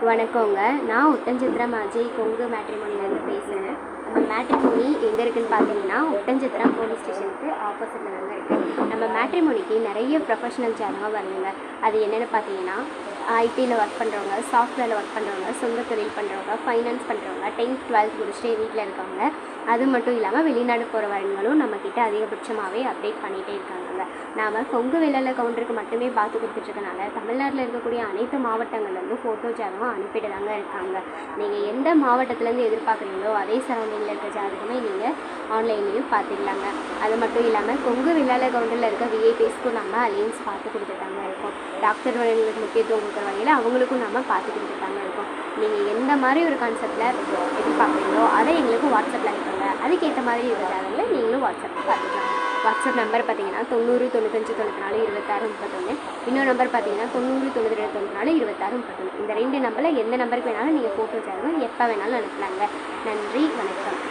வணக்கங்க. நான் ஒட்டன்சத்திரம் அஜய் கொங்கு மேட்ரிமோனிலேருந்து பேசுகிறேன். நம்ம மேட்ரிமோனி எங்கே இருக்குதுன்னு பார்த்தீங்கன்னா, ஒட்டன்சத்திரம் போலீஸ் ஸ்டேஷனுக்கு ஆப்போசிட்டில் தாங்க இருக்குது. நம்ம மேட்ரிமோனிக்கு நிறைய ப்ரொஃபஷனல் ஜாதகம் வருதுங்க. அது என்னென்னு பார்த்தீங்கன்னா, ஐடியில் ஒர்க் பண்ணுறவங்க, சாஃப்ட்வேரில் ஒர்க் பண்ணுறவங்க, சொந்த தொழில் பண்ணுறவங்க, ஃபைனான்ஸ் பண்ணுறவங்க, 10th 12th முடிச்சுட்டு வீட்டில் இருக்காங்க. அது மட்டும் இல்லாமல் வெளிநாடு போகிற வரங்களும் நம்மக்கிட்ட அதிகபட்சமாகவே அப்டேட் பண்ணிகிட்டே இருக்காங்க. நாம் கொங்கு வெள்ளாள கவுண்டருக்கு மட்டுமே பார்த்து கொடுத்துட்ருக்கனால தமிழ்நாட்டில் இருக்கக்கூடிய அனைத்து மாவட்டங்கள்லேருந்து ஃபோட்டோ ஜாதகம் அனுப்பிட்டு தாங்க இருக்காங்க. நீங்கள் எந்த மாவட்டத்துலேருந்து எதிர்பார்க்குறீங்களோ அதே சரௌண்டிங்கில் இருக்க ஜாதகமே நீங்கள் ஆன்லைன்லேயும் பார்த்துக்கலாங்க. அது மட்டும் இல்லாமல் கொங்கு வெள்ளாள கவுண்டரில் இருக்க விஐபிஸ்க்கும் நம்ம அலையன்ஸ் பார்த்து கொடுத்துட்டாங்க இருக்கோம். டாக்டர் வழிகளுக்கு முக்கியத்துவம் கொடுக்குற வகையில் அவங்களுக்கும் நம்ம பார்த்து கொடுத்துட்டாங்க இருக்கோம். நீங்கள் எந்த மாதிரி ஒரு கான்செப்டில் எதிர்பார்க்குறீங்களோ அதை எங்களுக்கு வாட்ஸ்அப்பில் அனுப்புங்க. அதுக்கேற்ற மாதிரி இருக்க ஜாதகங்களை நீங்களும் வாட்ஸ்அப்பில் பார்த்துக்கலாம். வாட்ஸ்அப் நம்பர் பார்த்தீங்கன்னா 90 95 94 26 31. இன்னொரு நம்பர் பார்த்தீங்கன்னா 90 92 94 26 31. இந்த 2 நம்பரில் எந்த நம்பருக்கு வேணாலும் நீங்கள் ஃபோட்டோ ஜாதகம் எப்போ வேணாலும் அனுப்பலாங்க. நன்றி, வணக்கம்.